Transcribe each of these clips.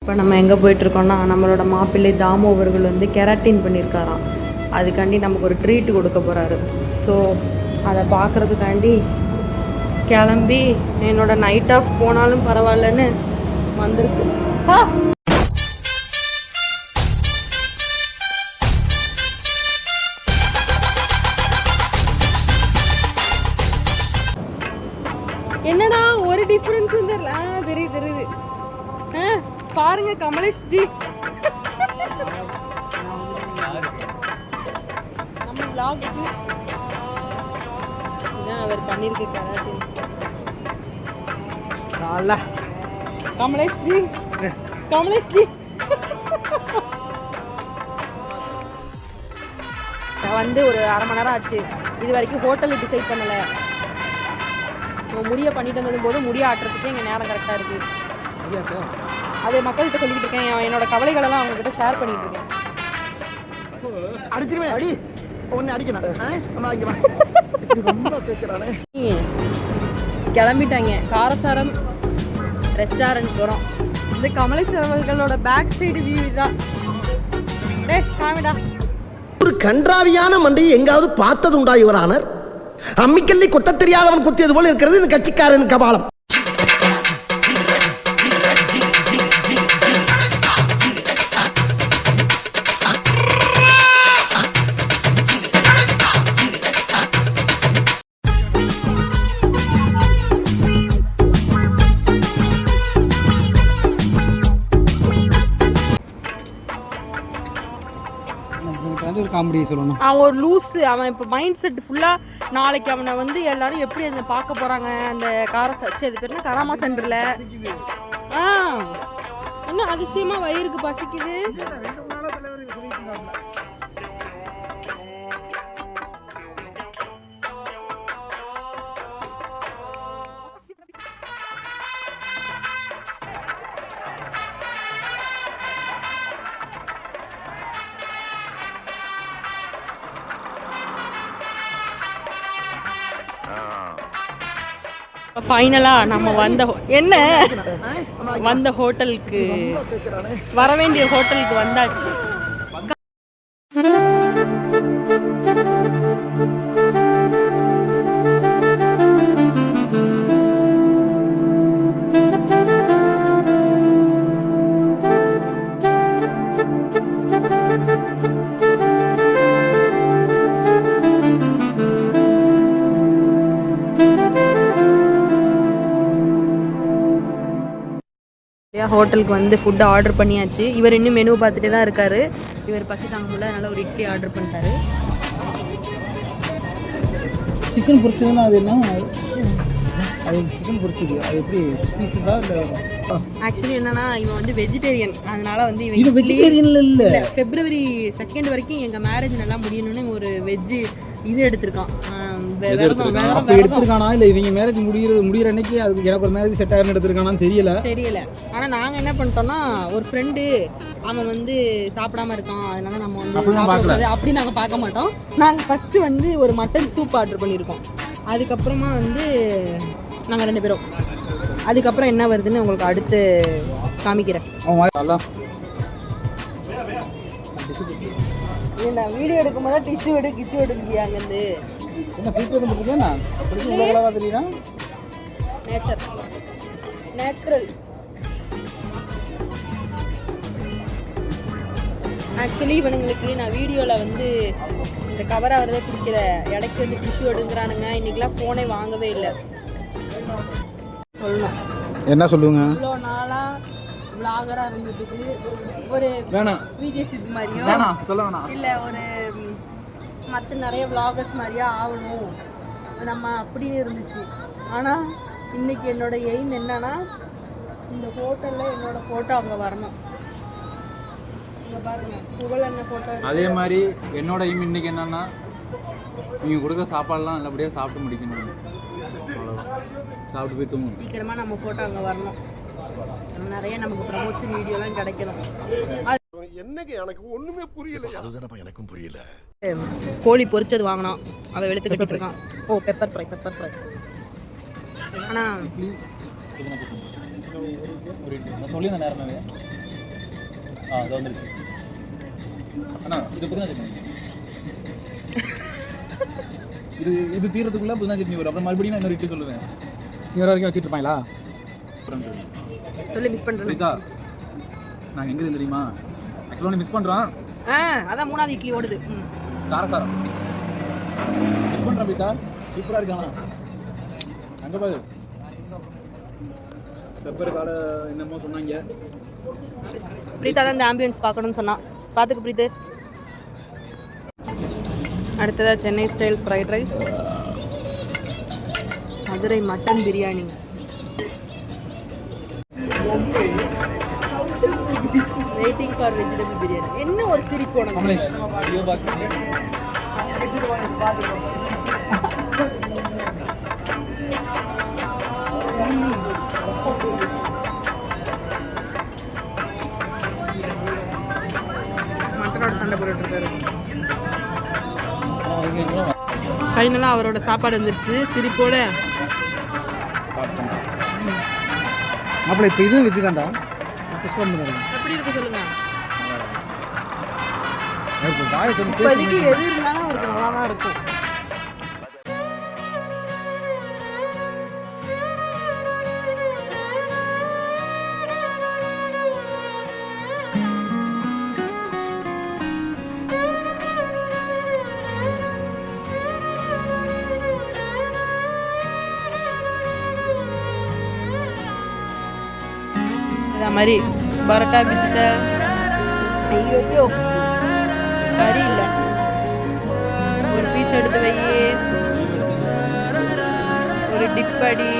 இப்போ நம்ம எங்கே போயிட்டுருக்கோன்னா நம்மளோட மாப்பிள்ளை தாமு அவர்கள் வந்து கெராட்டின் பண்ணியிருக்காராம். அதுக்காண்டி நமக்கு ஒரு ட்ரீட் கொடுக்க போகிறாரு. ஸோ அதை பார்க்குறதுக்காண்டி கிளம்பி என்னோடய நைட் ஆஃப் போனாலும் பரவாயில்லன்னு வந்திருக்கு. என்னடா ஒரு டிஃபரன்ஸும் தெரியல. தெரியுது பாருங்க கமலேஷ் ஜி நம்ம vlog-க்கு அவர் பண்ணிருக்க கராட்டின் சாலா கமலேஷ் ஜி வந்து ஒரு அரை மணி நேரம் ஆச்சு. இது வரைக்கும் ஹோட்டல் டிசைட் பண்ணலை. முடிய பண்ணிட்டு வந்ததும் போது முடிய ஆட்டுறதுக்கே எங்கள் நேரம் கரெக்டாக இருக்குது. அது மக்கள்கிட்ட சொல்லிக்கிட்டு இருக்கேன். என்னோட கவலைகளெல்லாம் அவங்ககிட்ட ஷேர் பண்ணிட்டு இருக்கேன். கிளம்பிட்டாங்க. காரசாரம் ரெஸ்டாரண்ட் போகிறோம். இந்த கமலேஷ் அவர்களோட பேக் சைடு வியூ தான். காமிடா ஒரு கன்றாவியான மண்டையை எங்காவது பார்த்தது உண்டா இவரானர்? அம்மிக்கல்லி கொத்த தெரியாதவன் குத்தியது போல இருக்கிறது இந்த கட்சிக்காரன் கபாலம். அவன் ஒரு லூஸு. அவன் இப்போ மைண்ட் செட் ஃபுல்லாக நாளைக்கு அவனை வந்து எல்லாரும் எப்படி அதை பார்க்க போகிறாங்க அந்த அது பேர் என்ன கராமா சென்டரில். என்ன அதிசயமாக வயிறுக்கு பசிக்குது. ஃபைனலாக நம்ம வந்த ஹோட்டலுக்கு வர வேண்டிய ஹோட்டலுக்கு வந்தாச்சு. ஹோட்டலுக்கு வந்து ஃபுட்டு ஆர்டர் பண்ணியாச்சு. இவர் இன்னும் மெனு பார்த்துட்டே தான் இருக்காரு. இவர் பசி தாங்க முடியல, அதனால் ஒரு இட்லி ஆர்டர் பண்ணிட்டாரு. சிக்கன் பொரிச்சதுன்னா அது என்ன? அது சிக்கன் பொரிச்சது அது எப்படி பீஸஸா இல்லை? ஆக்சுவலி என்னன்னா இவன் வந்து வெஜிடேரியன். அதனால வந்து இவன் வெஜிடேரியன்ல இல்லை. February 2 வரைக்கும் எங்கள் மேரேஜ் நல்லா முடியணும்னு ஒரு வெஜ்ஜு இது எடுத்திருக்கான். எடுத்திருக்கானா இல்லை இவங்க மேரேஜ் முடிகிற அன்னைக்கு அதுக்கு எனக்கு ஒரு மேரேஜ் செட் ஆகிருந்து எடுத்திருக்கானான்னு தெரியல. ஆனால் நாங்கள் என்ன பண்ணிட்டோம்னா ஒரு ஃப்ரெண்டு அவன் வந்து சாப்பிடாம இருக்கான், அதனால நம்ம வந்து சாப்பிடக்கூடாது அப்படி நாங்கள் பார்க்க மாட்டோம். நாங்கள் ஃபஸ்ட்டு வந்து ஒரு மட்டன் சூப் ஆர்டர் பண்ணியிருக்கோம். அதுக்கப்புறமா வந்து நாங்கள் 2 பேரும் அதுக்கப்புறம் என்ன வருதுன்னு உங்களுக்கு அடுத்து காமிக்கிறேன். நான் வீடியோ எடுக்கும் போது டிஷ்யூ எடுக்கிறியா அங்கேருந்து என்ன ஃபீல் பண்ண முடியுதுன்னா அப்படி இவ்வளோ தெரியுதா? நேச்சுரல். ஆக்சுவலி இவனுங்களுக்கு நான் வீடியோவில் வந்து இந்த கவராக வரதை பிடிக்கிற இடைக்கு வந்து டிஷ்யூ எடுங்கிறானுங்க. இன்றைக்கெலாம் ஃபோனே வாங்கவே இல்லை. சொல்லணும் என்ன சொல்லுங்க? இவ்வளோ நாளாக விளாகராக இருந்துட்டு ஒரு விஜய் மாதிரியோ இல்லை ஒரு மற்ற நிறைய விளாகர்ஸ் மாதிரியா ஆகணும் நம்ம அப்படின்னு இருந்துச்சு. ஆனால் இன்றைக்கி என்னோடய எய்ம் என்னன்னா இந்த ஹோட்டலில் என்னோடய ஃபோட்டோ அங்கே வரணும். இங்கே பாருங்கள் புகழ் என்ன ஃபோட்டோ. அதே மாதிரி என்னோட எய்ம் இன்றைக்கி என்னென்னா நீங்கள் கொடுக்குற சாப்பாடெலாம் நல்லபடியாக சாப்பிட்டு முடிக்கணும். சாப்பிட்டு போய் தூங்கணும். சீக்கிரமாக நம்ம ஃபோட்டோ அங்கே வரணும். நிறைய நமக்கு ப்ரமோஷன் வீடியோலாம் கிடைக்கணும். என்னங்க எனக்கு ஒண்ணுமே புரியல. அதுதானப்பா எனக்கும் புரியல. கோழி பொரிச்சது வாங்கினோம், அதை வெளுத்து கட்டிட்டு இருக்கான். ஓ பெப்பர் ஃப்ரை. ஆனால் சொல்லி நேரமாவே அது வந்துருச்சு அண்ணா இது புதினா சட்னி இது தீரத்துக்குள்ள புதினா சட்னி வரும் அப்புறம் மறுபடியும் நான் இன்னொரு இட்லி சொல்லுவேன் இவர வரைக்கும் வச்சுட்டு இருப்பாங்களா சொல்லி மிஸ் பண்ணுறேன். பிரீதா நாங்கள் எங்கே தெரியுமா ஆக்சுவலாக ஒன்று மிஸ் பண்ணுறோம். அதான் 3வது இட்லி ஓடுது. காரசாரம் மிஸ் பண்ணுறோம் பிரீதா. சூப்பராக இருக்கானா அங்கே பாரு பெப்பர் காடை என்னமோ சொன்னாங்க. பிரீதா தான் இந்த ஆம்பியன்ஸ் பார்க்கணும்னு சொன்னான். பார்த்துக்கு பிரீத்து. அடுத்ததாக Chennai style fried rice, Madurai mutton biryani, waiting for vegetable biryani. என்ன ஒரு சிரிப்பு உனக்கு. கமலேஷ் மட்டனோட சண்டை போட்டுருக்காரு. ஃபைனலாக அவரோட சாப்பாடு வந்துருச்சு சிரிப்போட. மாப்பிள்ள இப்போ இதுவும் வச்சு தான்டா புஷ்பம் பண்ணுறாங்க. எப்படி இருக்கு சொல்லுங்க. இப்போதைக்கு இப்போதைக்கு எது இருந்தாலும் அவருக்கு நல்லா தான் இருக்கும். இதே மாதிரி பரோட்டா பிச்சுட்ட ஐயோ கறி இல்லை, ஒரு பீஸ் எடுத்து வை, ஒரு டிப் அடி.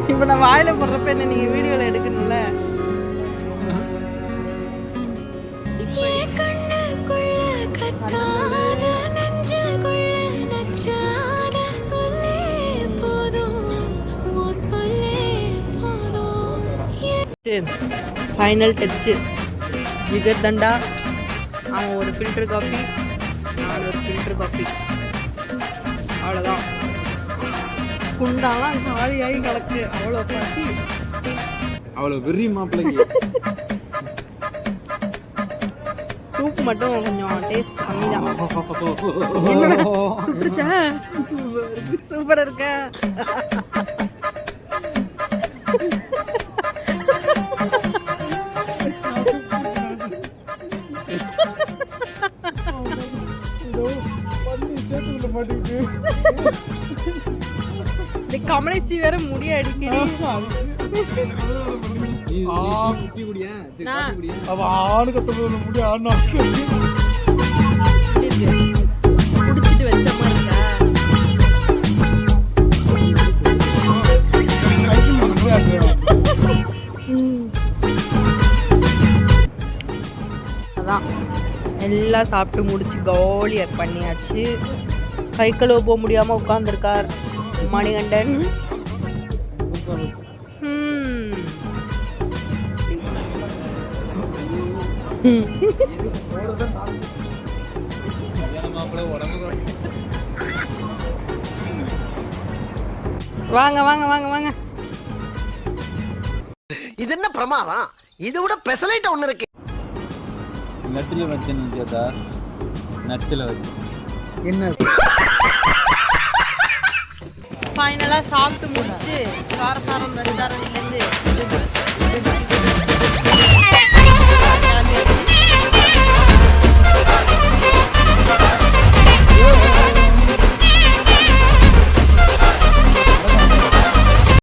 இப்போ நான் வாயில போடுறப்ப என்ன நீங்கள் வீடியோவில் எடுக்கணும்ல. ஃபைனல் டச்சு ஜிகர் தண்டா. அவன் ஒரு ஃபில்டர் காஃபி, நான் ஒரு ஃபில்டர் காஃபி. அவ்வளோதான். குண்டாலாம் காலியாகி கிடக்கு. அவ்வளோ பசி, அவ்வளோ வெறி மாப்பிள்ளைக்கு. சூப் மட்டும் கொஞ்சம் டேஸ்ட் கம்மி தான். என்னோட சுட்டுச்சா சூப்பராக இருக்க. இந்த கமலேஷ் வேற முடிய அடிக்கடி. குடிச்சிட்டு வச்ச மாதிரி இருக்கா. அதான் எல்லாம் சாப்பிட்டு முடிச்சு காலியாக பண்ணியாச்சு. கை கழுவ போக முடியாமல் உட்காந்துருக்கார் மணிகண்டன். வாங்க வாங்க வாங்க வாங்க. இது என்ன பிரமாதம்? இதை விட பெசலைட் ஒண்ணு இருக்கு. நட்டில் வச்சேன் தாஸ், நட்டில் வச்சு என்ன ஃபைனலாக சாப்பிட்டு முடிச்சுட்டு காரசாரம் ரெஸ்டாரண்ட்லேருந்து